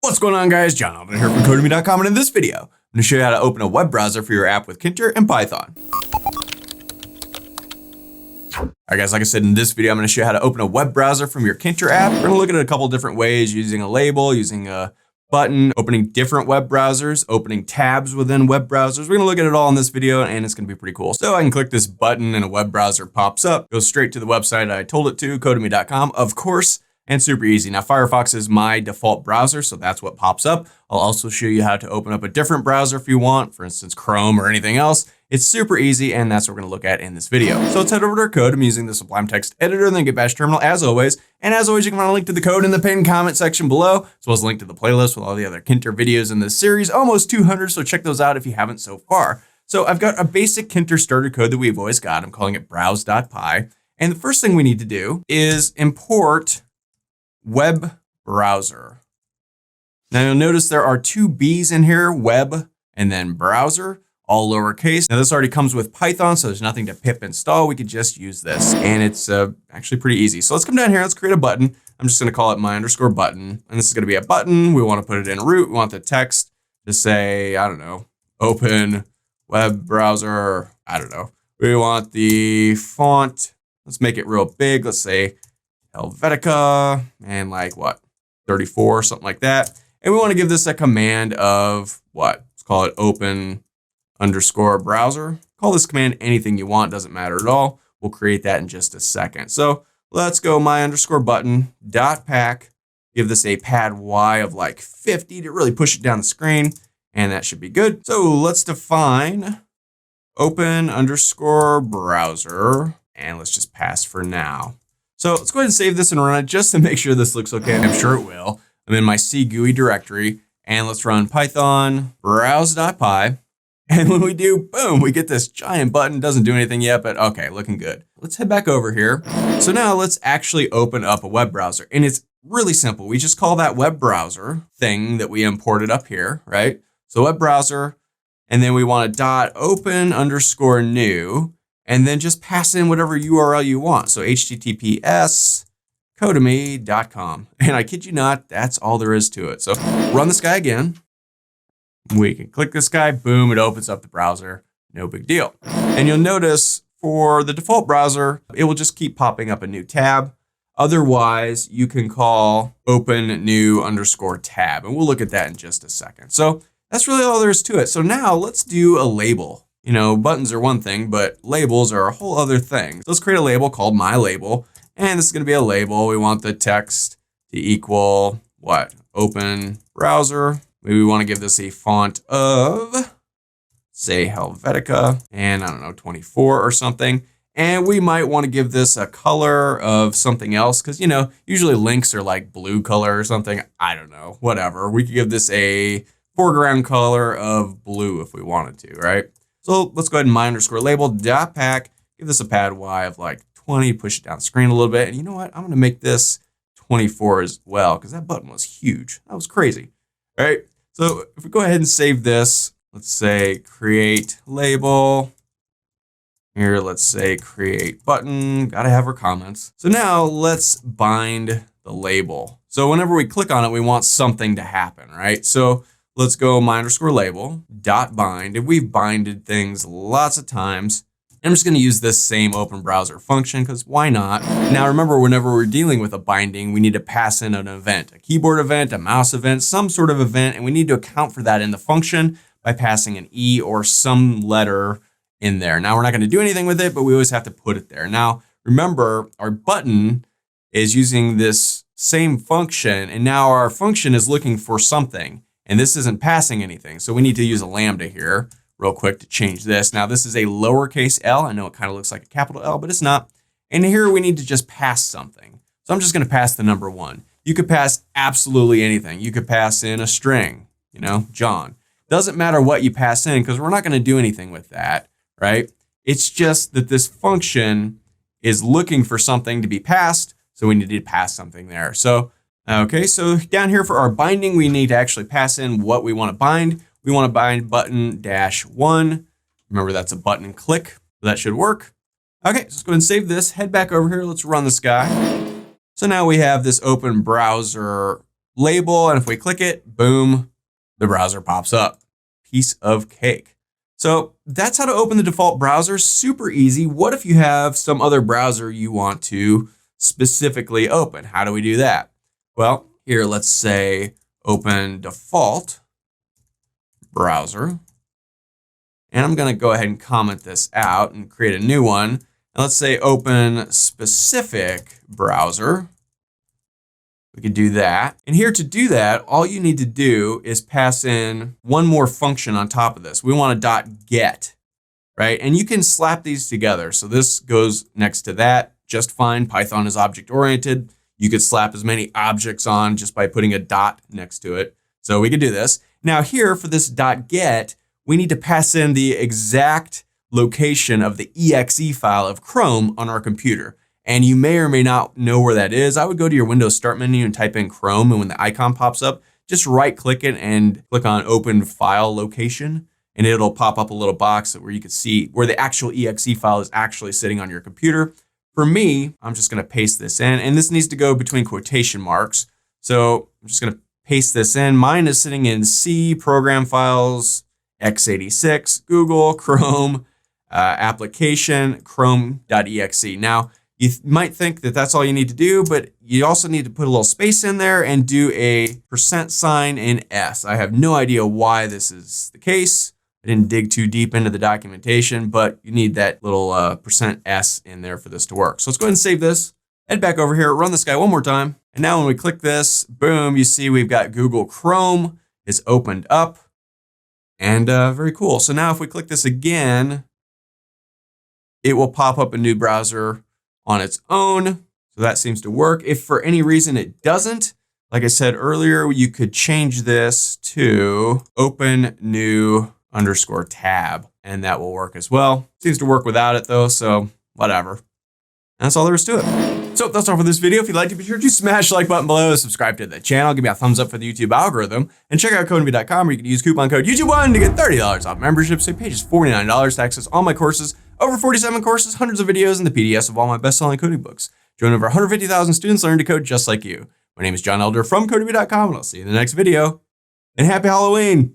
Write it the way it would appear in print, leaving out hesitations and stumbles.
What's going on, guys? John Alvin here from codemy.com, and in this video, I'm going to show you how to open a web browser for your app with Tkinter and Python. All right, guys, like I said, in this video, I'm going to show you how to open a web browser from your Tkinter app. We're going to look at it a couple different ways, using a label, using a button, opening different web browsers, opening tabs within web browsers. We're going to look at it all in this video, and it's going to be pretty cool. So I can click this button and a web browser pops up, goes straight to the website I told it to, codemy.com, of course. And super easy. Now, Firefox is my default browser, so that's what pops up. I'll also show you how to open up a different browser if you want, for instance, Chrome or anything else. It's super easy, and that's what we're going to look at in this video. So let's head over to our code. I'm using the Sublime Text Editor and then Get Bash Terminal as always. And as always, you can find a link to the code in the pinned comment section below, as well as a link to the playlist with all the other Tkinter videos in this series, almost 200, so check those out if you haven't so far. So I've got a basic Tkinter starter code that we've always got. I'm calling it browse.py. And the first thing we need to do is import Webbrowser. Now you'll notice there are two B's in here, web and then browser, all lowercase. Now this already comes with Python, so there's nothing to pip install. We could just use this, and it's actually pretty easy. So let's come down here, let's create a button. I'm just gonna call it my_button, and this is gonna be a button. We wanna put it in root. We want the text to say, I don't know, open web browser, I don't know. We want the font, let's make it real big. Let's say Helvetica, and like what, 34 or something like that. And we want to give this a command of what? Let's call it open_browser. Call this command anything you want, doesn't matter at all. We'll create that in just a second. So let's go my_button.pack, give this a pad Y of like 50 to really push it down the screen, and that should be good. So let's define open_browser, and let's just pass for now. So let's go ahead and save this and run it just to make sure this looks okay. I'm sure it will. I'm in my C GUI directory, and let's run Python browse.py. And when we do, boom, we get this giant button. Doesn't do anything yet, but okay, looking good. Let's head back over here. So now let's actually open up a web browser, and it's really simple. We just call that web browser thing that we imported up here, right? So web browser, and then we want a .open_new. And then just pass in whatever URL you want. So https codemy.com. And I kid you not, that's all there is to it. So run this guy again. We can click this guy, boom, it opens up the browser. No big deal. And you'll notice for the default browser, it will just keep popping up a new tab. Otherwise, you can call open new_tab. And we'll look at that in just a second. So that's really all there is to it. So now let's do a label. You know, buttons are one thing, but labels are a whole other thing. So let's create a label called my label. And this is gonna be a label. We want the text to equal what? Open browser. Maybe we wanna give this a font of, say, Helvetica, and I don't know, 24 or something. And we might wanna give this a color of something else, because you know, usually links are like blue color or something. I don't know, whatever. We could give this a foreground color of blue if we wanted to, right? So let's go ahead and my_label.pack, give this a pad Y of like 20, push it down the screen a little bit. And you know what? I'm gonna make this 24 as well, because that button was huge. That was crazy. All right, so if we go ahead and save this, let's say create label. Here, let's say create button, gotta have our comments. So now let's bind the label. So whenever we click on it, we want something to happen, right? So let's go my_label.bind, and we've binded things lots of times. I'm just gonna use this same open browser function, because why not? Now remember, whenever we're dealing with a binding, we need to pass in an event, a keyboard event, a mouse event, some sort of event, and we need to account for that in the function by passing an E or some letter in there. Now we're not gonna do anything with it, but we always have to put it there. Now, remember, our button is using this same function, and now our function is looking for something. And this isn't passing anything. So we need to use a lambda here real quick to change this. Now this is a lowercase L. I know it kind of looks like a capital L, but it's not. And here we need to just pass something. So I'm just gonna pass the number 1. You could pass absolutely anything. You could pass in a string, you know, John. Doesn't matter what you pass in, because we're not gonna do anything with that, right? It's just that this function is looking for something to be passed. So we need to pass something there. So okay, so down here for our binding, we need to actually pass in what we want to bind. We want to bind button-1. Remember, that's a button click, so that should work. Okay, so let's go ahead and save this, head back over here, let's run this guy. So now we have this open browser label, and if we click it, boom, the browser pops up. Piece of cake. So that's how to open the default browser. Super easy. What if you have some other browser you want to specifically open? How do we do that? Well, here, let's say open default browser. And I'm going to go ahead and comment this out and create a new one. And let's say open specific browser. We could do that. And here to do that, all you need to do is pass in one more function on top of this. We want a .get, right? And you can slap these together. So this goes next to that just fine. Python is object-oriented. You could slap as many objects on just by putting a dot next to it. So we could do this. Now here for this .get, we need to pass in the exact location of the exe file of Chrome on our computer. And you may or may not know where that is. I would go to your Windows Start menu and type in Chrome, and when the icon pops up, just right click it and click on Open File Location, and it'll pop up a little box where you can see where the actual exe file is actually sitting on your computer. For me, I'm just gonna paste this in, and this needs to go between quotation marks. So I'm just gonna paste this in. Mine is sitting in C, Program Files, x86, Google, Chrome, application, chrome.exe. Now, you might think that that's all you need to do, but you also need to put a little space in there and do a % in S. I have no idea why this is the case. I didn't dig too deep into the documentation, but you need that little %S in there for this to work. So let's go ahead and save this. Head back over here, run this guy one more time. And now when we click this, boom, you see we've got Google Chrome is opened up. And very cool. So now if we click this again, it will pop up a new browser on its own. So that seems to work. If for any reason it doesn't, like I said earlier, you could change this to open new _tab, and that will work as well. Seems to work without it though, so whatever. And that's all there is to it. So that's all for this video. If you liked it, be sure to smash the like button below, subscribe to the channel, give me a thumbs up for the YouTube algorithm, and check out codemy.com where you can use coupon code YouTube1 to get $30 off membership. So you pay just $49 to access all my courses, over 47 courses, hundreds of videos, and the PDFs of all my best-selling coding books. Join over 150,000 students learning to code just like you. My name is John Elder from codemy.com, and I'll see you in the next video. And happy Halloween!